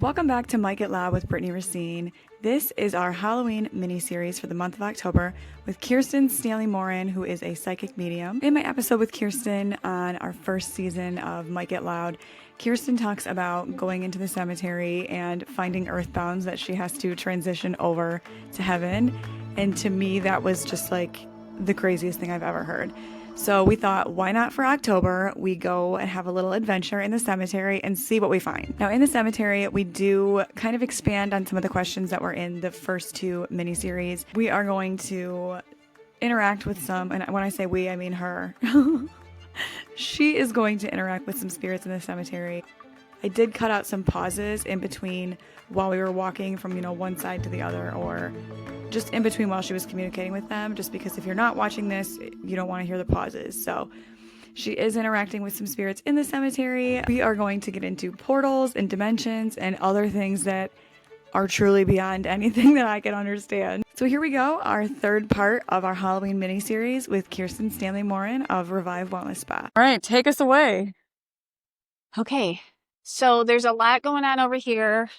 Welcome back to Mic It Loud with Brittany Racine. This is our Halloween mini-series for the month of October with Kirsten Stanley-Morin, who is a psychic medium. In my episode with Kirsten on our first season of Mic It Loud, Kirsten talks about going into the cemetery and finding earthbounds that she has to transition over to heaven. And to me, that was just like the craziest thing I've ever heard. So we thought, why not for October, we go and have a little adventure in the cemetery and see what we find. Now in the cemetery, we do kind of expand on some of the questions that were in the first two miniseries. We are going to interact with some, and when I say we, I mean her. She is going to interact with some spirits in the cemetery. I did cut out some pauses in between while we were walking from, one side to the other, or just in between while she was communicating with them, just because if you're not watching this, you don't want to hear the pauses. So she is interacting with some spirits in the cemetery. We are going to get into portals and dimensions and other things that are truly beyond anything that I can understand. So here we go, our third part of our Halloween mini-series with Kirsten Stanley-Morin of Revive Wellness Spa. All right, take us away. Okay, so there's a lot going on over here.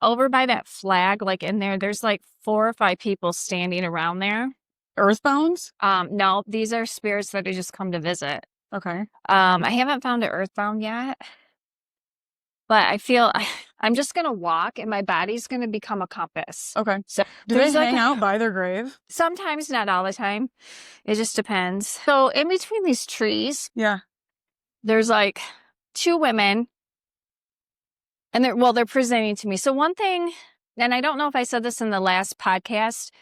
Over by that flag, like in there's like 4 or 5 people standing around there. Earthbounds? No, these are spirits that have just come to visit. Okay. I haven't found an earthbound yet, but I feel I'm just gonna walk and my body's gonna become a compass. Okay. So do they hang out by their grave? Sometimes, not all the time. It just depends. So in between these trees, yeah, there's like 2 women. And they're presenting to me. So one thing, and I don't know if I said this in the last podcast,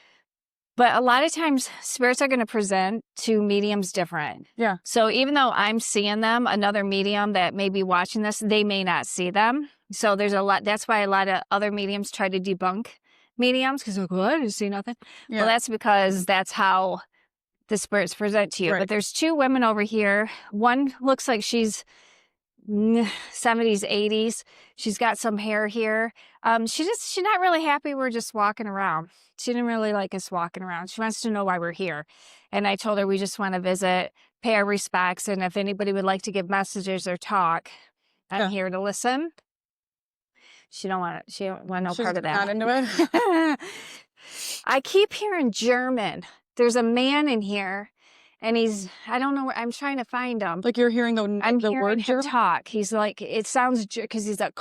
but a lot of times spirits are going to present to mediums different. Yeah. So even though I'm seeing them, another medium that may be watching this, they may not see them. So there's a lot. That's why a lot of other mediums try to debunk mediums because they're like, well, I didn't see nothing. Yeah. Well, that's because that's how the spirits present to you. Right. But there's 2 women over here. One looks like she's 70s, 80s. She's got some hair here. She's not really happy we're just walking around. She didn't really like us walking around. She wants to know why we're here. And I told her we just want to visit, pay our respects, and if anybody would like to give messages or talk, I'm here to listen. She don't want no part of that. Not into it. I keep hearing German. There's a man in here. And I don't know, I'm trying to find him. Like you're hearing the word him talk. He's like, it sounds, because he's like,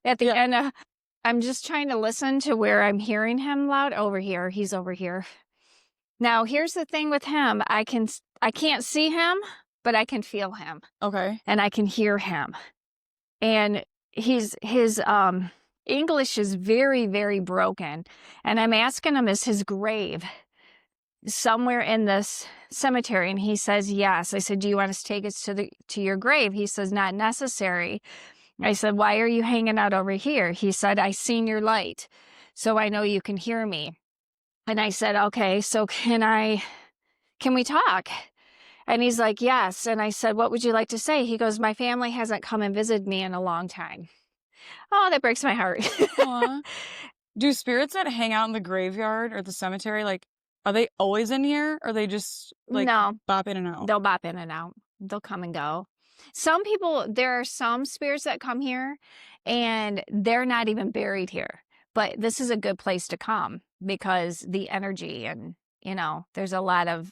at the end. I'm just trying to listen to where I'm hearing him loud. Over here. He's over here. Now, here's the thing with him. I can't see him, but I can feel him. Okay. And I can hear him. And his English is very, very broken. And I'm asking him, is his grave somewhere in this cemetery? And he says yes. I said, do you want us to take us to your grave? He says, not necessary. I said, why are you hanging out over here? He said, I seen your light, so I know you can hear me. And I said, okay, so can we talk? And he's like, yes. And I said, what would you like to say? He goes, my family hasn't come and visited me in a long time. Oh, that breaks my heart. Do spirits that hang out in the graveyard or the cemetery, are they always in here, or they just no, bop in and out? They'll bop in and out. They'll come and go. Some people, there are some spirits that come here and they're not even buried here. But this is a good place to come because the energy and, there's a lot of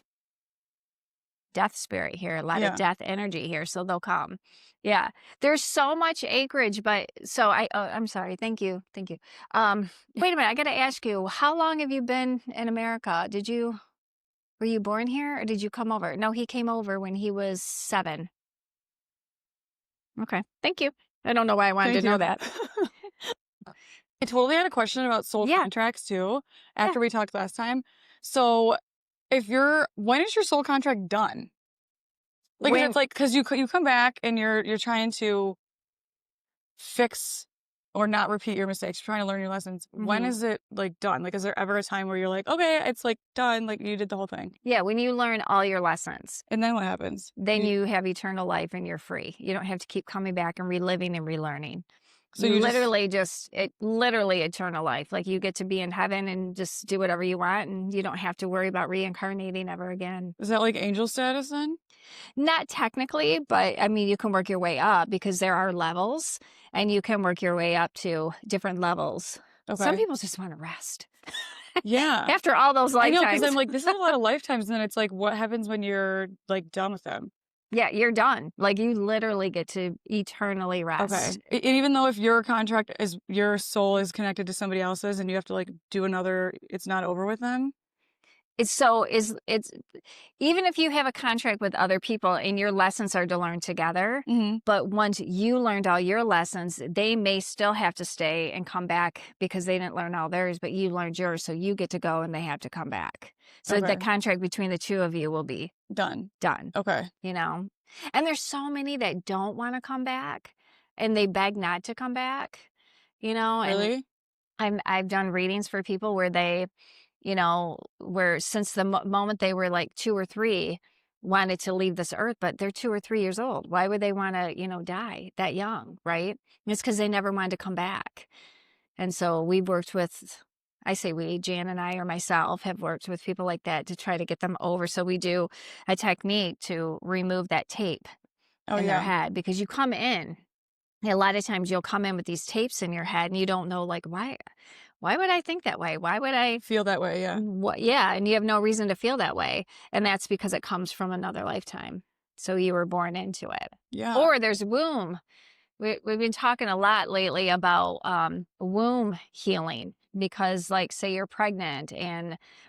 death spirit here, a lot of death energy here. So they'll come. Yeah. There's so much acreage, but so I'm sorry. Thank you. Wait a minute. I got to ask you, how long have you been in America? Were you born here or did you come over? No, he came over when he was 7. Okay. Thank you. I don't know why I wanted to know that. I totally had a question about soul contracts too, after we talked last time. So when is your soul contract done? It's because you come back and you're trying to fix or not repeat your mistakes. You're trying to learn your lessons. Mm-hmm. When is it done? Is there ever a time where you're like, okay, it's done, you did the whole thing? Yeah, when you learn all your lessons. And then what happens? Then you have eternal life and you're free. You don't have to keep coming back and reliving and relearning. So you literally eternal life. You get to be in heaven and just do whatever you want, and you don't have to worry about reincarnating ever again. Is that angel status then? Not technically, but I mean, you can work your way up because there are levels. and you can work your way up to different levels. Okay. Some people just want to rest. Yeah. After all those I know, lifetimes. because I'm like, this is a lot of lifetimes, and then it's like, what happens when you're like done with them? Yeah, you're done. Like, you literally get to eternally rest. Okay. And even though if your contract is, your soul is connected to somebody else's and you have to like do another, it's not over with them? It's even if you have a contract with other people and your lessons are to learn together, but once you learned all your lessons, they may still have to stay and come back because they didn't learn all theirs, but you learned yours, so you get to go and they have to come back. So the contract between the two of you will be done. Okay. You know? And there's so many that don't want to come back and they beg not to come back, you know? Really? And I've done readings for people where they, you know, where since the moment they were like 2 or 3 wanted to leave this earth, but they're 2 or 3 years old. Why would they want to, you know, die that young, right? It's because they never wanted to come back. And so we've worked with, I say we, Jan and I or myself have worked with people like that to try to get them over. So we do a technique to remove that tape in their head, because you come in, a lot of times you'll come in with these tapes in your head and you don't know, like, why would I think that way? Why would I feel that way? Yeah. Yeah. And you have no reason to feel that way. And that's because it comes from another lifetime. So you were born into it. Yeah. Or there's womb. We've been talking a lot lately about womb healing, because, like, say you're pregnant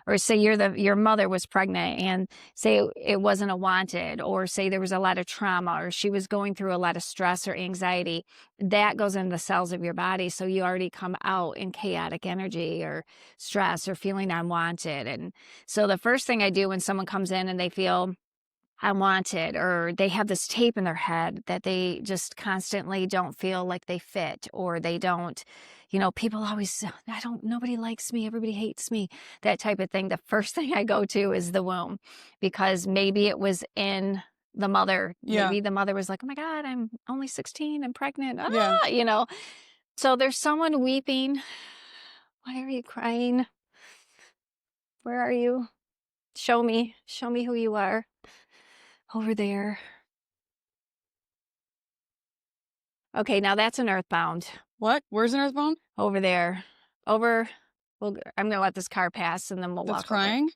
or say your mother was pregnant and say it wasn't a wanted, or say there was a lot of trauma or she was going through a lot of stress or anxiety, that goes into the cells of your body. So you already come out in chaotic energy or stress or feeling unwanted. And so the first thing I do when someone comes in and they feel unwanted, or they have this tape in their head that they just constantly don't feel like they fit, or they don't, you know, people always, nobody likes me, everybody hates me, that type of thing. The first thing I go to is the womb, because maybe it was in the mother. Yeah. Maybe the mother was like, oh my God, I'm only 16, I'm pregnant. You know, so there's someone weeping. Why are you crying? Where are you? Show me who you are. Over there. Okay, now that's an earthbound. What? Where's an earthbound? Over there. Well, I'm going to let this car pass and then we'll walk. That's crying? Over.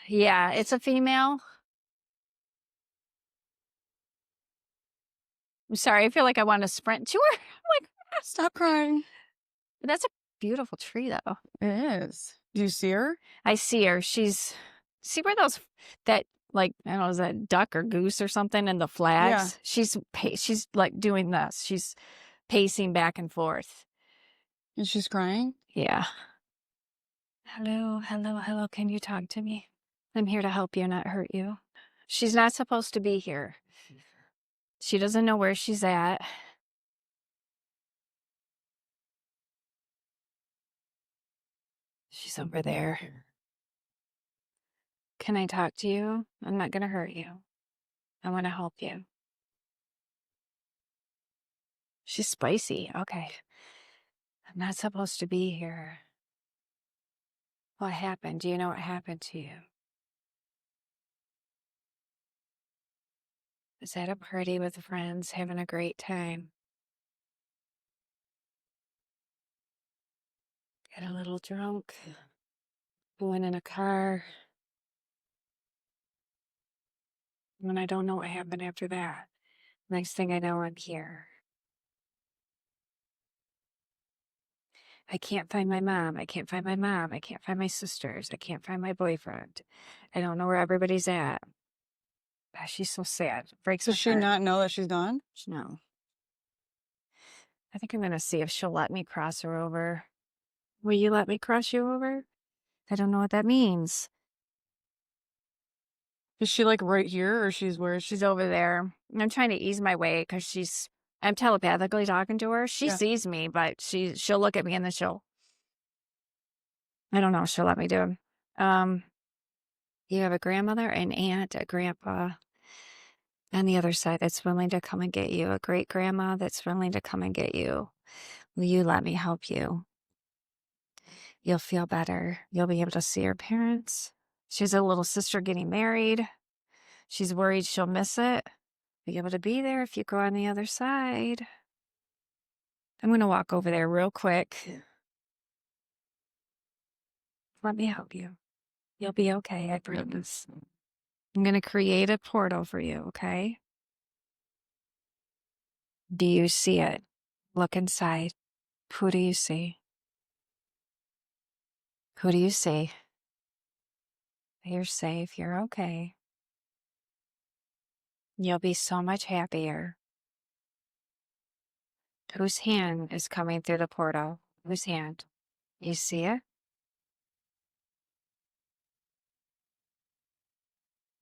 Yeah, it's a female. I'm sorry, I feel like I want to sprint to her. I'm like, stop crying. That's a beautiful tree, though. It is. Do you see her? I see her. See where that, like, I don't know, is that a duck or goose or something in the flags? Yeah. She's like doing this. She's pacing back and forth. And she's crying? Yeah. Hello. Can you talk to me? I'm here to help you, not hurt you. She's not supposed to be here. She doesn't know where she's at. She's over there. Can I talk to you? I'm not going to hurt you. I want to help you. She's spicy. Okay. I'm not supposed to be here. What happened? Do you know what happened to you? Was at a party with friends, having a great time. Got a little drunk. Went in a car. And I don't know what happened after that. Next thing I know, I'm here. I can't find my mom. I can't find my sisters. I can't find my boyfriend. I don't know where everybody's at. Gosh, she's so sad. Breaks my heart. Does she not know that she's gone? No. I think I'm going to see if she'll let me cross her over. Will you let me cross you over? I don't know what that means. Is she like right here, or where? She's over there. I'm trying to ease my way because I'm telepathically talking to her. She sees me, but she'll look at me and then I don't know, she'll let me do it. You have a grandmother, an aunt, a grandpa on the other side that's willing to come and get you, a great grandma that's willing to come and get you. Will you let me help you? You'll feel better. You'll be able to see her parents. She has a little sister getting married. She's worried she'll miss it. Be able to be there if you go on the other side. I'm going to walk over there real quick. Let me help you. You'll be okay, I promise. I'm going to create a portal for you, okay? Do you see it? Look inside. Who do you see? Who do you see? You're safe. You're okay. You'll be so much happier. Whose hand is coming through the portal? Whose hand? You see it?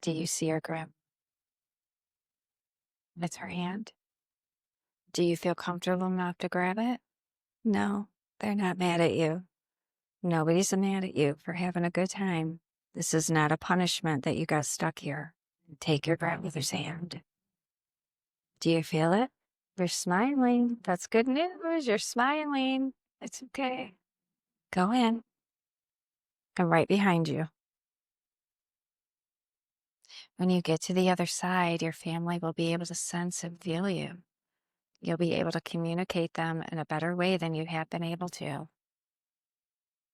Do you see her grip? It's her hand. Do you feel comfortable enough to grab it? No, they're not mad at you. Nobody's mad at you for having a good time. This is not a punishment that you got stuck here. Take your grandmother's hand. Do you feel it? You're smiling. That's good news. You're smiling. It's okay. Go in. I'm right behind you. When you get to the other side, your family will be able to sense and feel you. You'll be able to communicate them in a better way than you have been able to.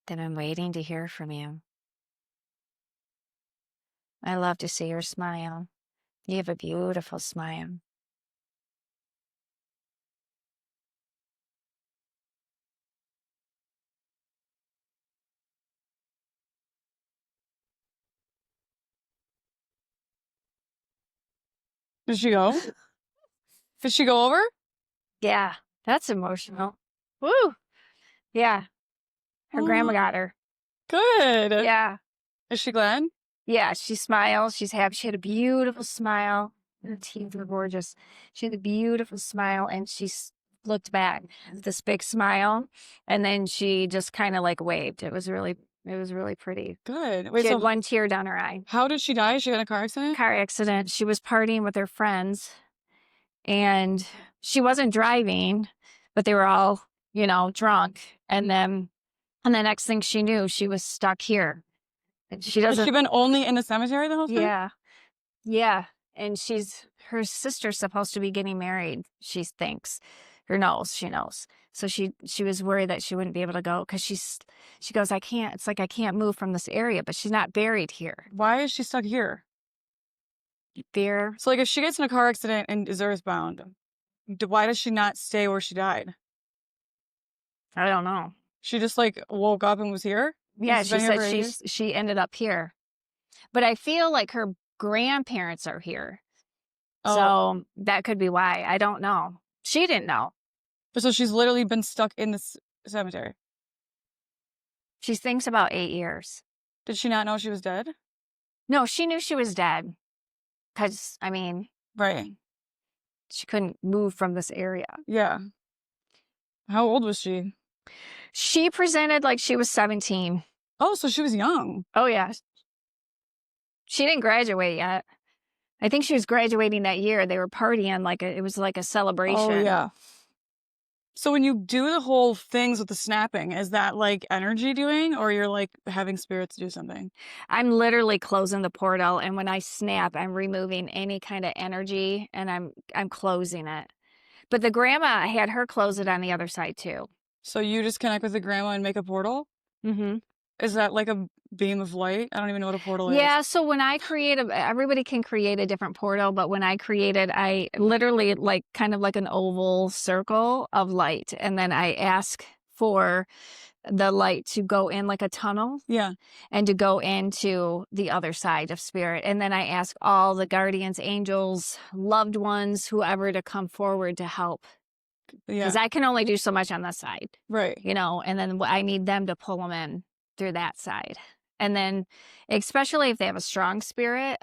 They've been waiting to hear from you. I love to see your smile. You have a beautiful smile. Did she go? Did she go over? Yeah, that's emotional. Woo! Yeah, her grandma got her. Good. Yeah. Is she glad? Yeah, she smiles. She's happy. She had a beautiful smile. Her teeth were gorgeous. She had a beautiful smile, and she looked back with this big smile, and then she just kind of like waved. It was really pretty. Good. Wait, She so had one tear down her eye. how did she die? She got in a car accident? Car accident. She was partying with her friends, and she wasn't driving, but they were all, drunk. And then, the next thing she knew, she was stuck here. And she Has doesn't. she been only in the cemetery the whole time? Yeah. Yeah. And her sister's supposed to be getting married, she thinks. She knows. So she was worried that she wouldn't be able to go because she goes, it's like I can't move from this area, but she's not buried here. Why is she stuck here? Fear. So, like, if she gets in a car accident and is earthbound, why does she not stay where she died? I don't know. She just, like, woke up and was here? Yeah, She's she been here said for ages? she ended up here. But I feel like her grandparents are here. Oh. So that could be why. I don't know. She didn't know. So she's literally been stuck in this cemetery. She thinks about 8 years. Did she not know she was dead? No, she knew she was dead. Because, Right. she couldn't move from this area. Yeah. How old was she? She presented like she was 17. Oh, so she was young. Oh, yeah. She didn't graduate yet. I think she was graduating that year. They were partying it was like a celebration. Oh, yeah. So when you do the whole things with the snapping, is that like energy doing, or you're like having spirits do something? I'm literally closing the portal, and when I snap, I'm removing any kind of energy, and I'm closing it. But the grandma had her close it on the other side too. So you just connect with the grandma and make a portal? Mm-hmm. Is that like a beam of light? I don't even know what a portal is. Yeah, so when I create everybody can create a different portal, but when I created, I literally kind of like an oval circle of light, and then I ask for the light to go in like a tunnel. Yeah. And to go into the other side of spirit. And then I ask all the guardians, angels, loved ones, whoever to come forward to help. Yeah. Because I can only do so much on this side. Right. And then I need them to pull them in through that side. And then, especially if they have a strong spirit,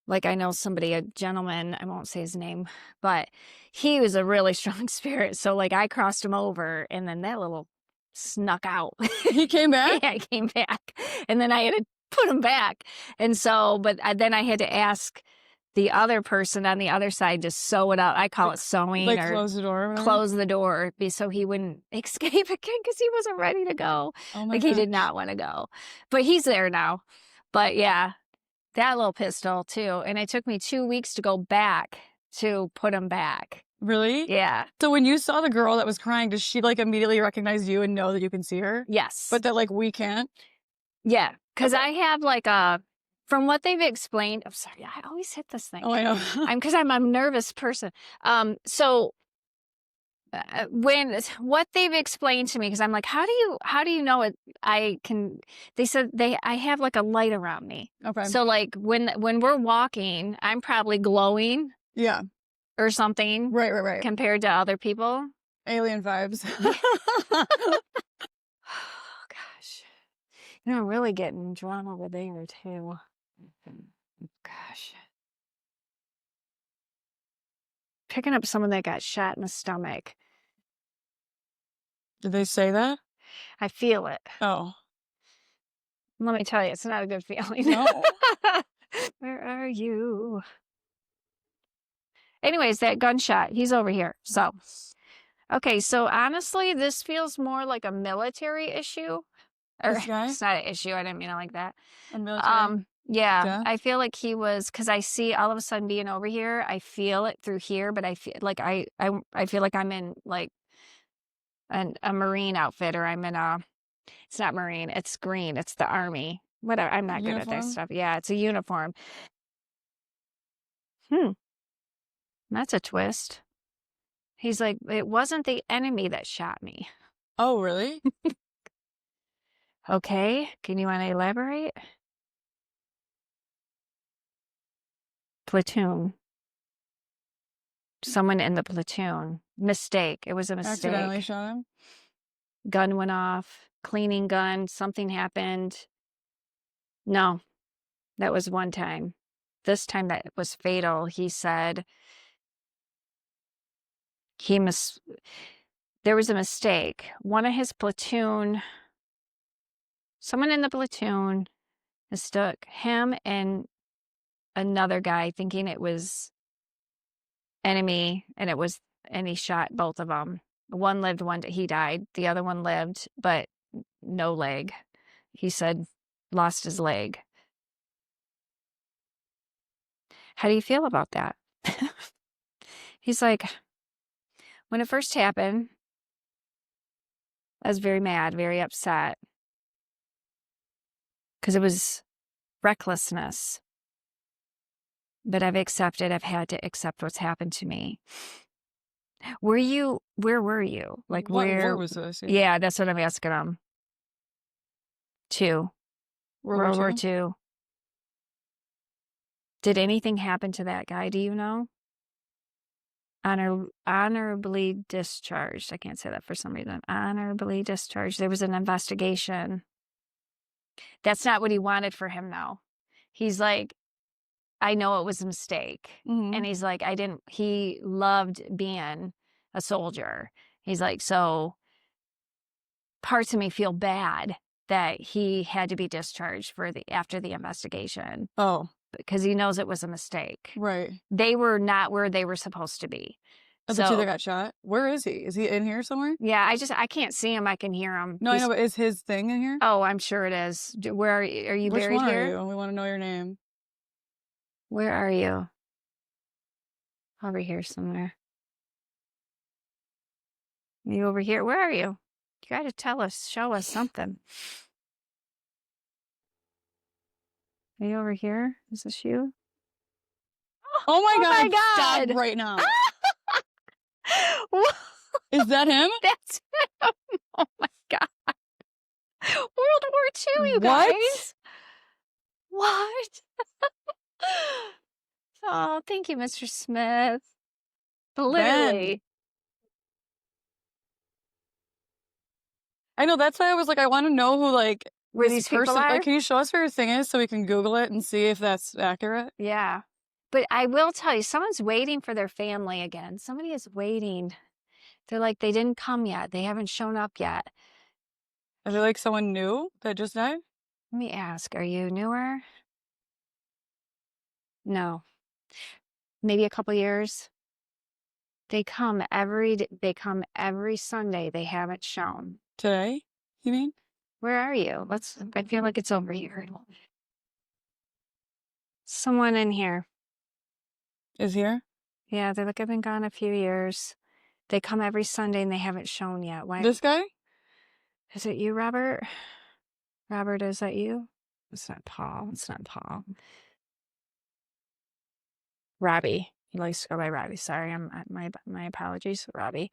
like I know somebody, a gentleman, I won't say his name, but he was a really strong spirit. So like I crossed him over, and then that little snuck out. He came back? Yeah, he came back. And then I had to put him back. And so, then I had to ask the other person on the other side to sew it up. I call it sewing, Like or close the door? close the door so he wouldn't escape again, because he wasn't ready to go. Oh my Like he did not want to go. But he's there now. But yeah, that little pistol too. And it took me 2 weeks to go back to put him back. Really? Yeah. So when you saw the girl that was crying, does she like immediately recognize you and know that you can see her? Yes. But that like we can't? Yeah. Because Okay. I have like from what they've explained, I'm sorry, I always hit this thing. Oh, I know. Because I'm a nervous person. So when what they've explained to me, because I'm like, how do you know it? They said I have like a light around me. Okay. So like when we're walking, I'm probably glowing. Yeah. Or something. Right. Compared to other people. Alien vibes. Oh, gosh. I'm really getting drawn over there, too. Gosh. Picking up someone that got shot in the stomach. Did they say that? I feel it. Oh. Let me tell you, it's not a good feeling. No. Where are you? Anyways, that gunshot, he's over here. So, okay, so honestly, this feels more like a military issue. Or This guy? it's not an issue. I didn't mean it like that. A military? Yeah, Death? I feel like he was, because I see all of a sudden being over here, I feel it through here, but I feel like I feel like I'm in like a Marine outfit, or I'm in it's not Marine, it's green, it's the Army. Whatever, I'm not good at that Uniform? stuff. Yeah, it's a uniform. That's a twist. He's like, it wasn't the enemy that shot me. Oh, really? Okay, can you want to elaborate? Platoon. Someone in the platoon. Mistake. It was a mistake. Accidentally shot him? Gun went off. Cleaning gun. Something happened. No, that was one time. This time that was fatal. He said there was a mistake. One of his platoon, someone in the platoon mistook him and another guy thinking it was enemy, and he shot both of them. One lived, he died. The other one lived, but no leg. He said lost his leg. How do you feel about that? He's like, when it first happened, I was very mad, very upset, because it was recklessness. But I've had to accept what's happened to me. Where were you? Like, What where war was this? Yeah, that's what I'm asking him. World War II. Did anything happen to that guy? Do you know? Honorably discharged. I can't say that for some reason. Honorably discharged. There was an investigation. That's not what he wanted for him, though. He's like, I know it was a mistake. Mm-hmm. And he's like, he loved being a soldier. He's like, so parts of me feel bad that he had to be discharged after the investigation. Oh. Because he knows it was a mistake. Right. They were not where they were supposed to be. Oh, the two that got shot? Where is he? Is he in here somewhere? Yeah, I can't see him. I can hear him. No, I know, but is his thing in here? Oh, I'm sure it is. Where are you Which buried one here? are you? We want to know your name. Where are you? Over here somewhere. Are you over here? Where are you? You got to tell us, show us something. Are you over here? Is this you? Oh my my God. God. Stop right now. Is that him? That's him. Oh my God. World War II, you What? guys. What? Oh, thank you, Mr. Smith. Literally. I know, that's why I was like, I want to know who, like, Where this these people person, are? like, can you show us where your thing is so we can Google it and see if that's accurate? Yeah. But I will tell you, someone's waiting for their family again. Somebody is waiting. They're like, they didn't come yet. They haven't shown up yet. Are they like someone new that just died? Let me ask, are you newer? No. Maybe a couple years. They come every Sunday. They haven't shown. Today, you mean? Where are you? I feel like it's over here. Someone in here. Is here? Yeah, they're like, I've been gone a few years. They come every Sunday and they haven't shown yet. Why? This guy? Is it you, Robert? Robert, is that you? It's not Paul. It's not Paul. Robbie. He likes to go by Robbie. Sorry, my apologies, Robbie.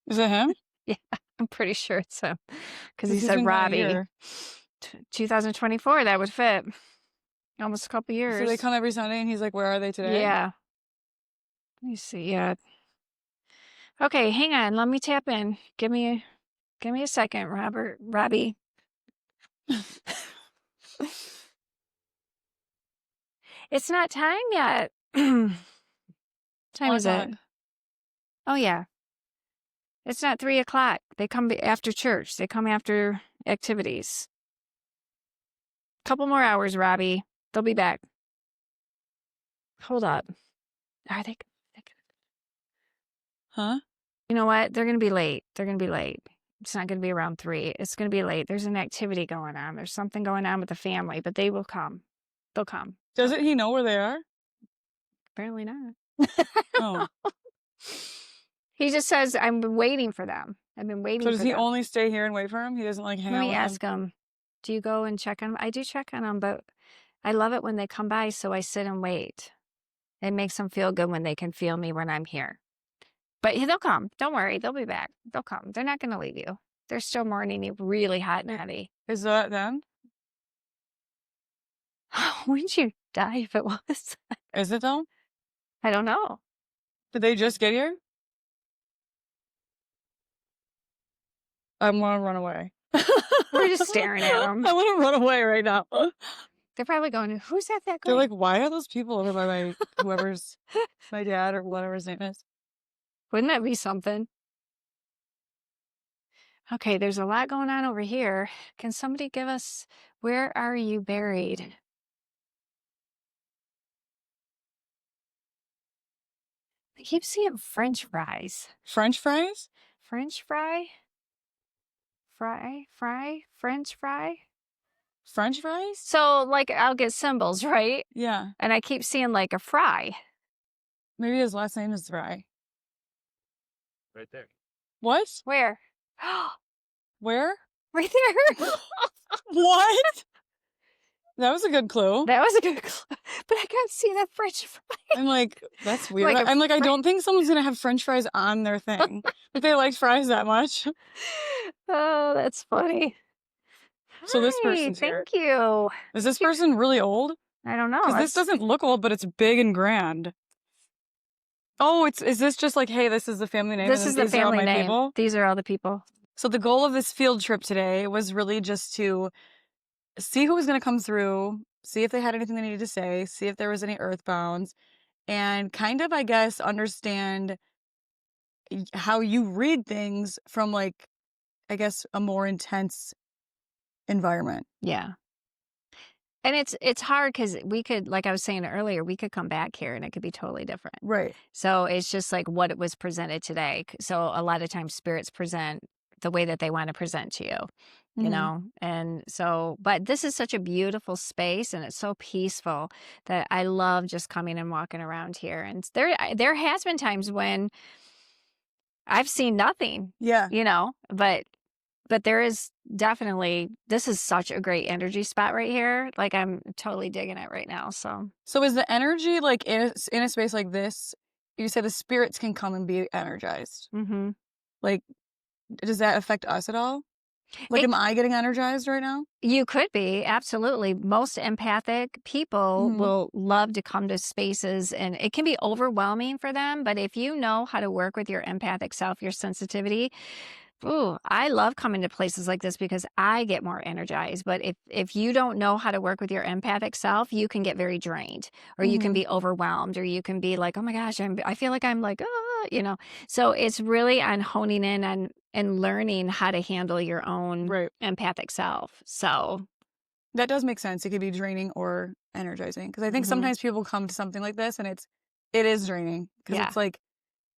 Is it him? Yeah, I'm pretty sure it's him because he He's said been gone a Robbie. year. 2024, that would fit. Almost a couple years. So they come every Sunday and he's like, where are they today? Yeah. Let me see. Yeah. Okay, hang on. Let me tap in. Give me a second, Robbie. It's not time yet. Time is it? Oh yeah. It's not 3:00. They come after church. They come after activities. Couple more hours, Robbie. They'll be back. Hold up. Are they? Huh? You know what? They're going to be late. It's not going to be around 3. It's going to be late. There's an activity going on. There's something going on with the family, but they will come. They'll come. Doesn't he know where they are? Apparently not. Oh. He just says, I'm waiting for them. I've been waiting for them. So does he only stay here and wait for him? He doesn't like hang out with him? Let me ask him. Do you go and check on them? I do check on them, but I love it when they come by, so I sit and wait. It makes them feel good when they can feel me when I'm here. But they'll come. Don't worry. They'll be back. They'll come. They're not going to leave you. They're still mourning you really hot and heavy. Is that them? Wouldn't you die if it was? Is it though? I don't know. Did they just get here? I want to run away. We're just staring at them. I want to run away right now. They're probably going, who's that guy? They're like, why are those people over by my whoever's my dad or whatever his name is? Wouldn't that be something? Okay, there's a lot going on over here. Can somebody give us, where are you buried? I keep seeing French fries. French fries? French fry? French fry? French fries? So, like, I'll get symbols, right? Yeah. And I keep seeing, like, a fry. Maybe his last name is Fry. Right there. What? Where? Where? Right there. What? That was a good clue. That was a good clue. But I can't see that French fry. I'm like, that's weird. Like I'm like, I don't think someone's going to have French fries on their thing. If they like fries that much. Oh, that's funny. So this Hi, person's here. Thank you. Is this person really old? I don't know. Because this doesn't look old, but it's big and grand. Oh, is this just like, hey, this is the family name? This is the these are all family my name. people? These are all the people. So the goal of this field trip today was really just to see who was going to come through, see if they had anything they needed to say, see if there was any earthbounds, and kind of, I guess, understand how you read things from, like, I guess, a more intense environment. Yeah. And it's hard because we could, like I was saying earlier, we could come back here and it could be totally different. Right. So it's just like what it was presented today. So a lot of times spirits present the way that they want to present to you, you know? And so, but this is such a beautiful space and it's so peaceful that I love just coming and walking around here. And there has been times when I've seen nothing, Yeah. you know, but there is definitely, this is such a great energy spot right here. Like I'm totally digging it right now. So is the energy, like, in a space like this, you say the spirits can come and be energized. mm-hmm. Like, does that affect us at all? Like, am I getting energized right now? You could be, absolutely. Most empathic people will love to come to spaces and it can be overwhelming for them. But if you know how to work with your empathic self, your sensitivity, ooh, I love coming to places like this because I get more energized. But if you don't know how to work with your empathic self, you can get very drained or you can be overwhelmed or you can be like, oh my gosh, I feel like I'm like, you know. So it's really on honing in on and learning how to handle your own empathic self. So that does make sense. It could be draining or energizing. Because I think sometimes people come to something like this and it is draining. Because it's like,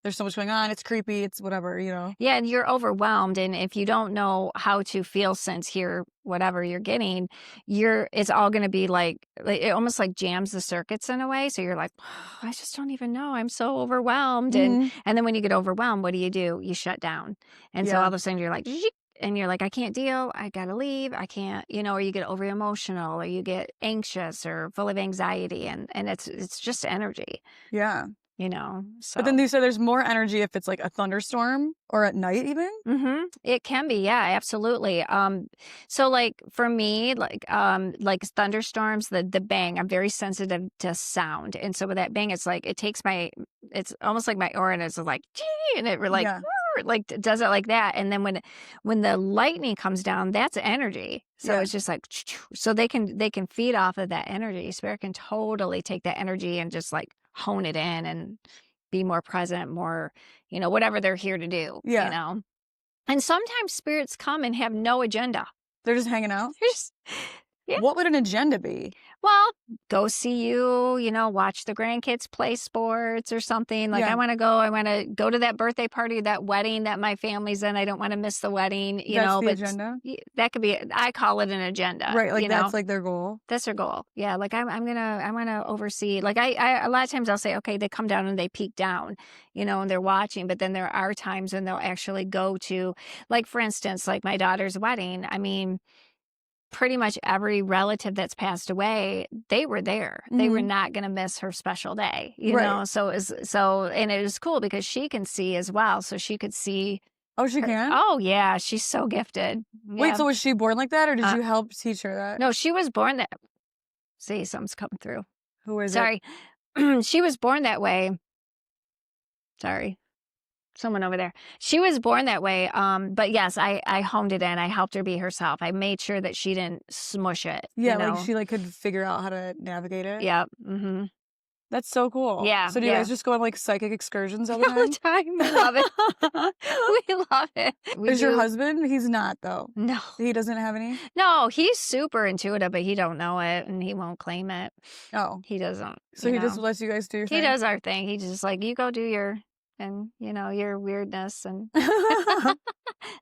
there's so much going on. It's creepy. It's whatever, you know? Yeah, and you're overwhelmed. And if you don't know how to feel sense here, whatever you're getting, it's all going to be like it almost like jams the circuits in a way. So you're like, oh, I just don't even know. I'm so overwhelmed. And then when you get overwhelmed, what do? You shut down. And so all of a sudden you're like, "Zhik," and you're like, I can't deal. I got to leave. I can't, or you get over emotional or you get anxious or full of anxiety. And it's just energy. Yeah. So. But then you said there's more energy if it's like a thunderstorm or at night even? It can be. Yeah, absolutely. So like for me, like thunderstorms, the bang, I'm very sensitive to sound. And so with that bang, it's like, it's almost like my aura and it's like, and it like, like does it like that. And then when the lightning comes down, that's energy. So it's just like, so they can feed off of that energy. Spirit can totally take that energy and just like hone it in and be more present, more, whatever they're here to do, And sometimes spirits come and have no agenda. They're just hanging out? Yeah. What would an agenda be? Well, go see you, watch the grandkids play sports or something. Like I want to go to that birthday party, that wedding that my family's in. I don't want to miss the wedding, That's the but agenda? that could be, I call it an agenda. Right. Like that's like their goal. That's their goal. Yeah. Like I want to oversee, like I a lot of times I'll say, okay, they come down and they peek down, and they're watching, but then there are times when they'll actually go to, like, for instance, like my daughter's wedding. I mean, pretty much every relative that's passed away, they were there. They were not going to miss her special day, you know? So and it was cool because she can see as well. So she could see. Oh, she can? Oh yeah. She's so gifted. Yeah. Wait, so was she born like that or did you help teach her that? No, she was born that. See, something's coming through. Who is it? Sorry. She was born that way. Sorry. Someone over there. She was born that way. But yes, I honed it in. I helped her be herself. I made sure that she didn't smush it. Yeah, like she could figure out how to navigate it. Yeah. That's so cool. Yeah. So do you guys just go on like psychic excursions all the time? All the time. We love it. We love it. Is your husband? He's not though. No. He doesn't have any? No, he's super intuitive, but he don't know it and he won't claim it. Oh. He doesn't. So he just lets you guys do your thing? He does our thing. He's just like, you go do your your weirdness and I'm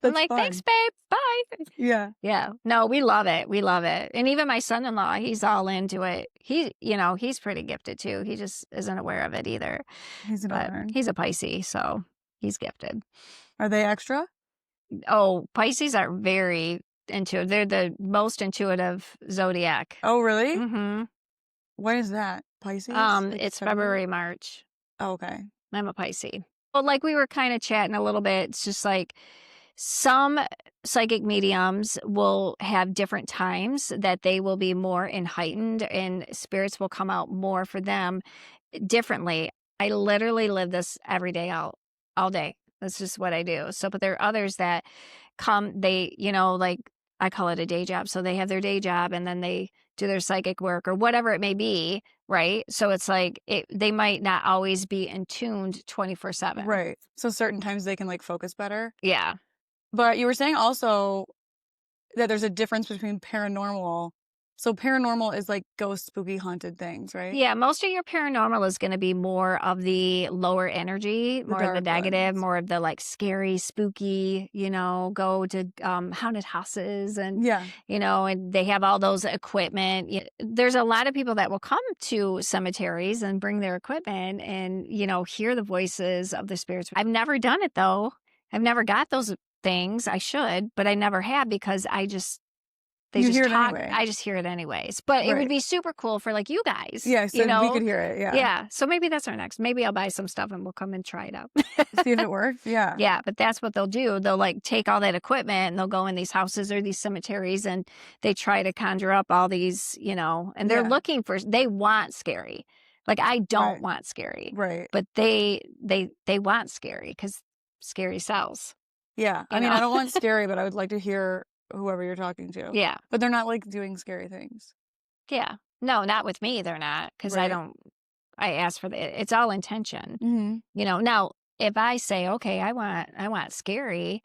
like, fun. Thanks, babe. Bye. Yeah. Yeah. No, we love it. We love it. And even my son-in-law, he's all into it. He's pretty gifted too. He just isn't aware of it either. He's He's a Pisces, so he's gifted. Are they extra? Oh, Pisces are very intuitive. They're the most intuitive zodiac. Oh, really? Mm-hmm. When is that? Pisces? It's February, March. Oh, okay. I'm a Pisces. Well, like we were kind of chatting a little bit. It's just like some psychic mediums will have different times that they will be more heightened and spirits will come out more for them differently. I literally live this every day all day. That's just what I do. So, but there are others that come, they, like I call it a day job. So they have their day job and then they do their psychic work or whatever it may be. Right. So it's like they might not always be in tuned 24/7. Right. So certain times they can like focus better. Yeah. But you were saying also that there's a difference between paranormal. So paranormal is like ghost, spooky, haunted things, right? Yeah. Most of your paranormal is going to be more of the lower energy, more of the negative, more of the like scary, spooky, go to haunted houses and, and they have all those equipment. There's a lot of people that will come to cemeteries and bring their equipment and, hear the voices of the spirits. I've never done it though. I've never got those things. I should, but I never have because I just hear it anyway. I just hear it anyways. But it would be super cool for like you guys. Yeah, so we could hear it. Yeah. Yeah. So maybe that's our next. Maybe I'll buy some stuff and we'll come and try it out. See if it works. Yeah. Yeah. But that's what they'll do. They'll like take all that equipment and they'll go in these houses or these cemeteries and they try to conjure up all these, and they're looking for, they want scary. Like I don't want scary. Right. But they want scary because scary sells. Yeah. I mean, I don't want scary, but I would like to hear whoever you're talking to. Yeah. But they're not like doing scary things. Yeah. No, not with me. They're not. Because I ask for it's all intention. Mm-hmm. Now if I say, okay, I want scary.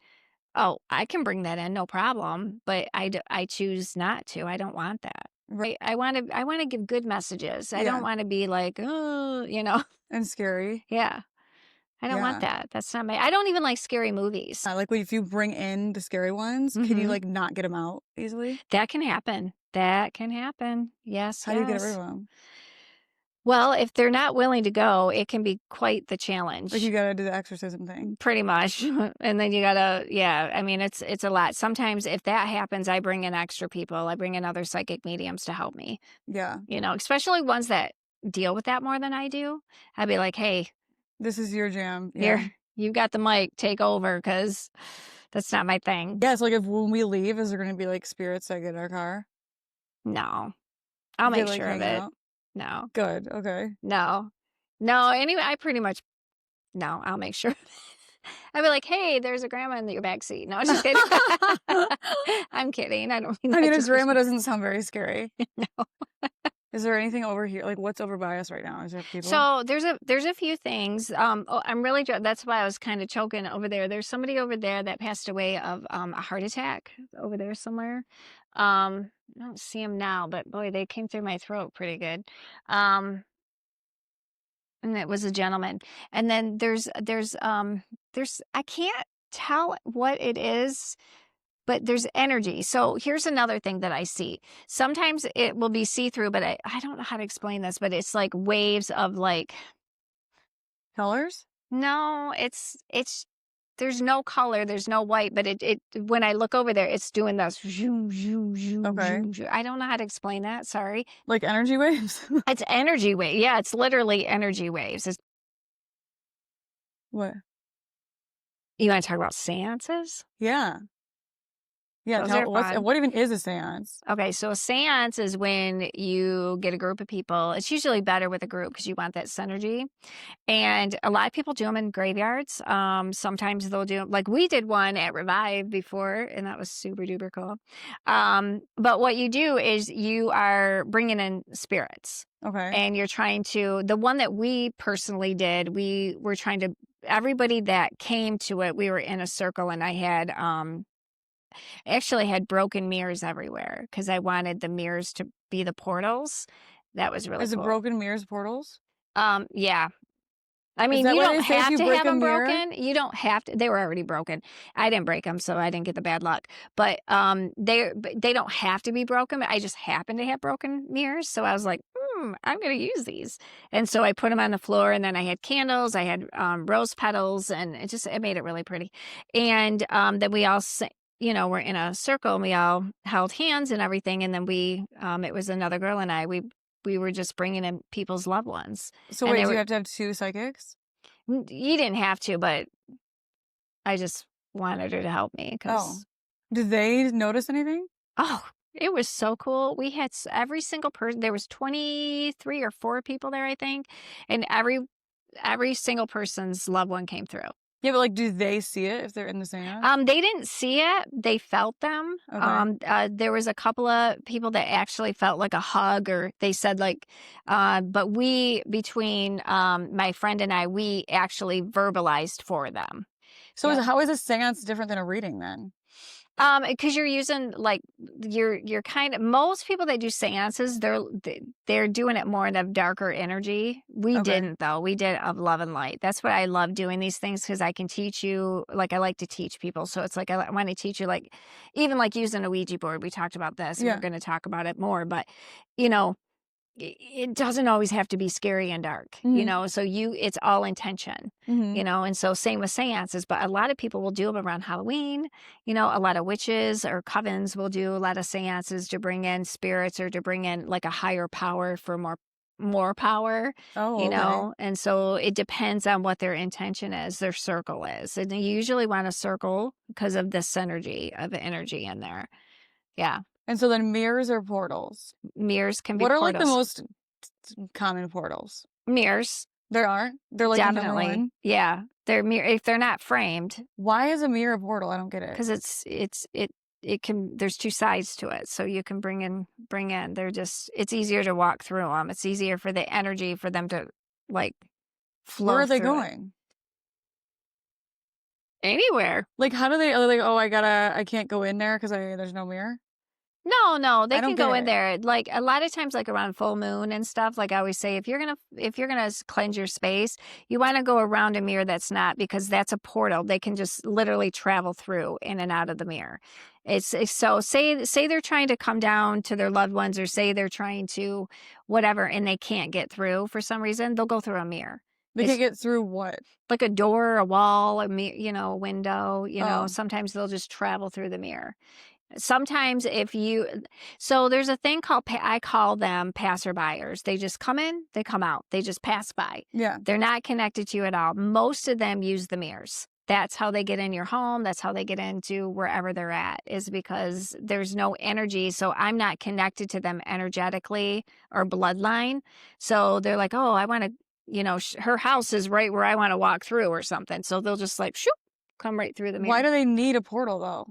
Oh, I can bring that in. No problem. But I choose not to. I don't want that. Right. I want to give good messages. I don't want to be like, oh, And scary. Yeah. I don't want that. That's not I don't even like scary movies. Like if you bring in the scary ones, can you like not get them out easily? That can happen. That can happen. Yes. How do you get rid of them? Well, if they're not willing to go, it can be quite the challenge. Like you got to do the exorcism thing. Pretty much. And then you got to, I mean, it's a lot. Sometimes if that happens, I bring in extra people. I bring in other psychic mediums to help me. Yeah. You know, especially ones that deal with that more than I do. I'd be like, hey, this is your jam. Yeah. You got the mic, take over, because that's not my thing. Yeah, so like if when we leave, is there going to be like spirits that get in our car? No. I'll make sure of it. No. Good. Okay. No. Anyway, I'll make sure. I'd be like, hey, there's a grandma in your back seat. No, just kidding. I'm kidding. I don't mean I mean, a grandma doesn't sound very scary. No. Is there anything over here? Like, what's over by us right now? Is there people? So there's a few things. I'm really, that's why I was kind of choking over there. There's somebody over there that passed away of a heart attack over there somewhere. I don't see him now, but boy, they came through my throat pretty good. And it was a gentleman. And then there's I can't tell what it is, but there's energy. So here's another thing that I see. Sometimes it will be see-through, but I don't know how to explain this, but it's like waves of like colors. No, it's there's no color, there's no white, but it when I look over there, it's doing this. Okay. I don't know how to explain that. Sorry. Like energy waves? It's energy wave. Yeah, it's literally energy waves. What? You want to talk about seances? Yeah. Yeah, what even is a seance? Okay, so a seance is when you get a group of people. It's usually better with a group because you want that synergy. And a lot of people do them in graveyards. Sometimes they'll do like we did one at Revive before, and that was super duper cool. But what you do is you are bringing in spirits. Okay. And you're trying to, the one that we personally did, we were trying to, everybody that came to it, we were in a circle, and I had, actually had broken mirrors everywhere because I wanted the mirrors to be the portals. That was really cool. Is it broken mirrors portals? Yeah. I mean, you don't have to have them broken. You don't have to. They were already broken. I didn't break them, so I didn't get the bad luck. But they don't have to be broken. I just happened to have broken mirrors, so I was like, I'm going to use these. And so I put them on the floor, and then I had candles. I had rose petals, and it made it really pretty. And then we all we're in a circle, and we all held hands and everything. And then it was another girl and I, we were just bringing in people's loved ones. So wait, do you have to have two psychics? You didn't have to, but I just wanted her to help me. Did they notice anything? Oh, it was so cool. We had every single person. There was 23 or 4 people there, I think. And every single person's loved one came through. Yeah, but like, do they see it if they're in the seance? They didn't see it. They felt them. Okay. There was a couple of people that actually felt like a hug, or they said like, but between my friend and I, we actually verbalized for them. So how is a seance different than a reading then? Because you're using like you're kind of, most people that do seances, they're doing it more in a darker energy. We didn't though. We did of love and light. That's why I love doing these things, because I can teach you, like I like to teach people. So it's like I want to teach you, like even like using a Ouija board. We talked about this. Yeah. We're going to talk about it more, but it doesn't always have to be scary and dark, so it's all intention, and so same with seances, but a lot of people will do them around Halloween. A lot of witches or covens will do a lot of seances to bring in spirits or to bring in like a higher power for more power, and so it depends on what their intention is, their circle is. And you usually want a circle because of the synergy of energy in there. Yeah. And so then mirrors or portals? Mirrors can be portals. What are like the most common portals? Mirrors. There are? They're like definitely. Number one? Yeah. If they're not framed. Why is a mirror a portal? I don't get it. Because it can, there's 2 sides to it. So you can bring in, it's easier to walk through them. It's easier for the energy for them to like flow. Where are they going? Anywhere. Like, how do they, are they like, I can't go in there because there's no mirror? No, they I don't can go get in it. there. Like a lot of times, like around full moon and stuff. Like I always say, if you're gonna cleanse your space, you want to go around a mirror that's not, because that's a portal. They can just literally travel through in and out of the mirror. It's so say they're trying to come down to their loved ones, or say they're trying to whatever, and they can't get through for some reason. They'll go through a mirror. They It's can't get through what? like a door, a wall, a mirror, a window. Oh. Sometimes they'll just travel through the mirror. Sometimes so there's a thing called, I call them passerbyers. They just come in, they come out, they just pass by. Yeah. They're not connected to you at all. Most of them use the mirrors. That's how they get in your home. That's how they get into wherever they're at, is because there's no energy. So I'm not connected to them energetically or bloodline. So they're like, oh, I want to, her house is right where I want to walk through or something. So they'll just like, shoop, come right through the mirror. Why do they need a portal though?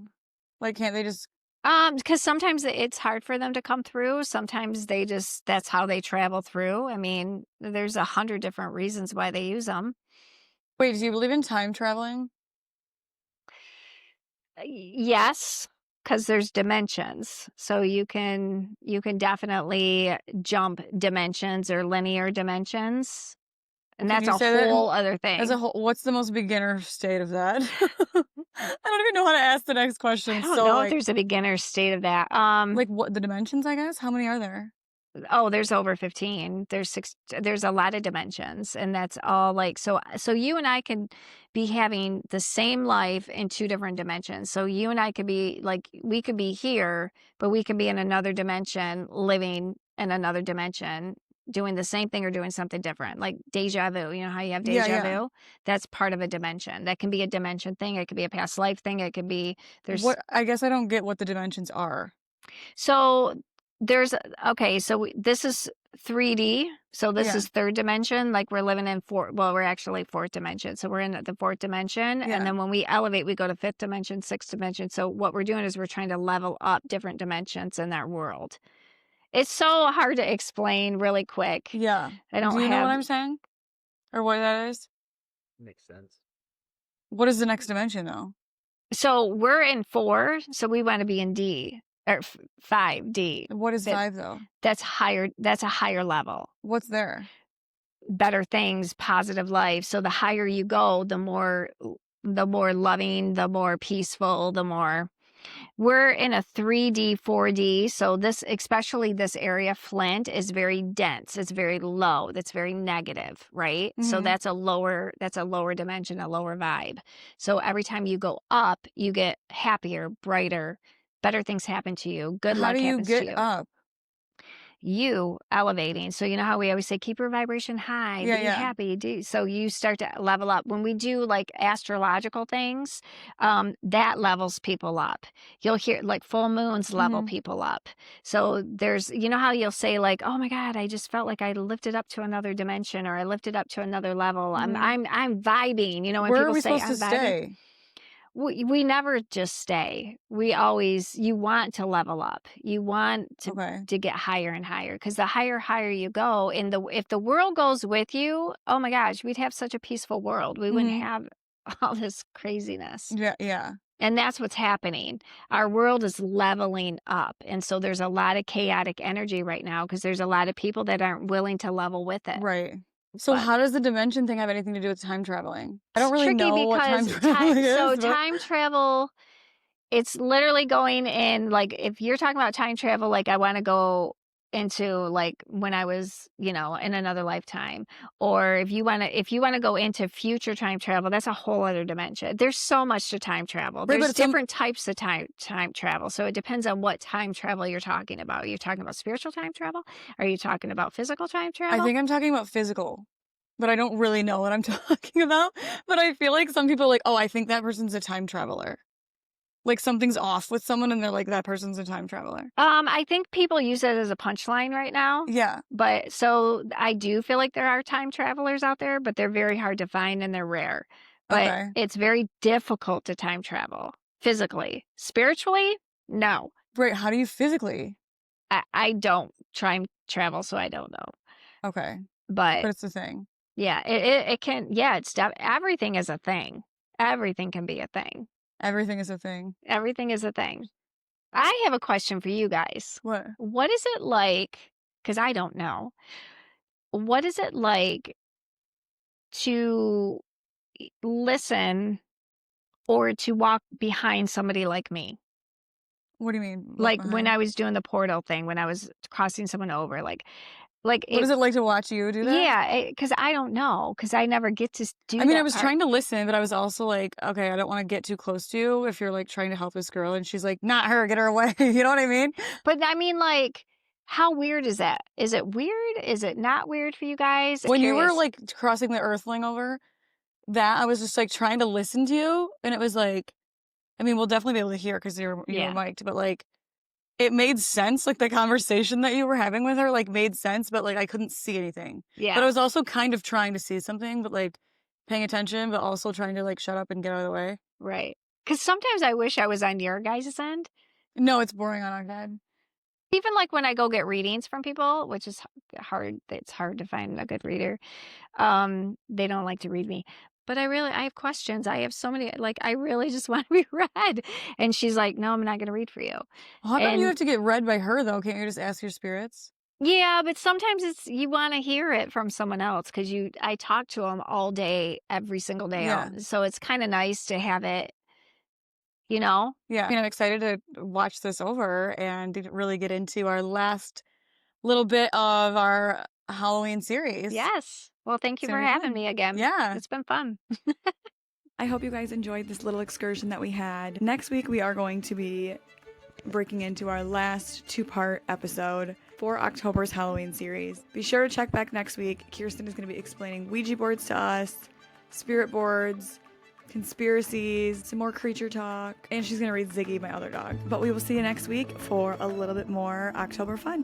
Like, can't they just? Because sometimes it's hard for them to come through. Sometimes that's how they travel through. I mean, there's 100 different reasons why they use them. Wait, do you believe in time traveling? Yes, because there's dimensions. So you can definitely jump dimensions or linear dimensions. And Can that's you a say that whole other thing. As a whole, what's the most beginner state of that? I don't even know how to ask the next question. I don't So, know like, if there's a beginner state of that. like what the dimensions? I guess. How many are there? Oh, there's over 15. There's a lot of dimensions, and that's all like, so you and I could be having the same life in two different dimensions. So you and I could be like, we could be here, but we could be in another dimension, living in another dimension, doing the same thing or doing something different. Like deja vu, you know how you have deja Yeah, yeah. vu? That's part of a dimension. That can be a dimension thing. It could be a past life thing. It could be, What? I guess I don't get what the dimensions are. so this is 3D. So this Yeah. is third dimension. Like we're living in we're actually fourth dimension. So we're in the fourth dimension. Yeah. And then when we elevate, we go to fifth dimension, sixth dimension. So what we're doing is we're trying to level up different dimensions in that world. It's so hard to explain really quick. Yeah. I don't Do you know have, what I'm saying? Or what that is? Makes sense. What is the next dimension though? so we're in 4. So we want to be in D or 5D. What is But 5 though? That's higher. That's a higher level. What's there? Better things, positive life. So the higher you go, the more loving, the more peaceful, the more. We're in a 3D, 4D. So especially this area, Flint, is very dense. It's very low. That's very negative, right? So Mhm. that's a lower dimension, a lower vibe. So every time you go up, you get happier, brighter, better things happen to you. Good How luck do you happens get to you. up? You elevating. So you know how we always say keep your vibration high, Yeah, be yeah. happy. So you start to level up. When we do like astrological things, that levels people up. You'll hear like full moons level Mhm. people up. So there's, you know how you'll say like, oh my God, I just felt like I lifted up to another dimension, or I lifted up to another level. Mhm. I'm vibing. You know, when Where are people we say supposed to I'm vibing. stay? We never just stay. You want to level up. You want Okay. to get higher and higher, because the higher you go, if the world goes with you, oh my gosh, we'd have such a peaceful world. We wouldn't Mhm. have all this craziness. Yeah, yeah. And that's what's happening. Our world is leveling up. And so there's a lot of chaotic energy right now, because there's a lot of people that aren't willing to level with it. Right. So But- how does the dimension thing have anything to do with time traveling? I don't It's really tricky know what time because traveling is. so but- time travel, it's literally going in, like if you're talking about time travel, like I want to go into like when I was, in another lifetime, or if you want to go into future time travel, that's a whole other dimension. There's so much to time travel. Right, There's but different types of time travel. So it depends on what time travel you're talking about. Are you talking about spiritual time travel? Are you talking about physical time travel? I think I'm talking about physical, but I don't really know what I'm talking about. But I feel like some people are like, oh, I think that person's a time traveler. Like something's off with someone and they're like, that person's a time traveler. I think people use it as a punchline right now. Yeah. But so I do feel like there are time travelers out there, but they're very hard to find and they're rare. But Okay. it's very difficult to time travel physically. Spiritually, no. Right. How do you physically? I don't time travel, so I don't know. Okay. But But it's a thing. yeah, it can. Yeah, everything is a thing. Everything can be a thing. Everything is a thing. Everything is a thing. I have a question for you guys. What? What is it like? Because I don't know. What is it like to listen or to walk behind somebody like me? What do you mean? Walk Like when behind? I was doing the portal thing, when I was crossing someone over, like What is it like to watch you do that? yeah, because I don't know, because I never get to do I mean, I that was part. trying to listen, but I was also like, okay, I don't want to get too close to you if you're like trying to help this girl and she's like, not her, get her away. You know what I mean? But I mean, like, how weird is that? Is it weird? Is it not weird for you guys? When you were Curious. like crossing the earthling over, that I was just like trying to listen to you, and it was like, I mean, we'll definitely be able to hear because you were Yeah. mic'd, but like, it made sense. Like the conversation that you were having with her, like made sense, but like I couldn't see anything. Yeah. But I was also kind of trying to see something, but like paying attention, but also trying to like shut up and get out of the way. Right. Because sometimes I wish I was on your guys' end. No, it's boring on our side. Even like when I go get readings from people, which is hard. It's hard to find a good reader. They don't like to read me. But I have questions. I have so many, like, I really just want to be read. And she's like, no, I'm not going to read for you. Well, how about you And- have to get read by her, though? Can't you just ask your spirits? Yeah, but sometimes you want to hear it from someone else because I talk to them all day, every single day. Yeah. So it's kind of nice to have it, you know? Yeah. I mean, I'm excited to watch this over and to really get into our last little bit of our Halloween series. Yes. Well, thank you It's for gonna be having fun. me again. Yeah. It's been fun. I hope you guys enjoyed this little excursion that we had. Next week, we are going to be breaking into our last 2-part episode for October's Halloween series. Be sure to check back next week. Kirsten is going to be explaining Ouija boards to us, spirit boards, conspiracies, some more creature talk, and she's going to read Ziggy, my other dog. But we will see you next week for a little bit more October fun.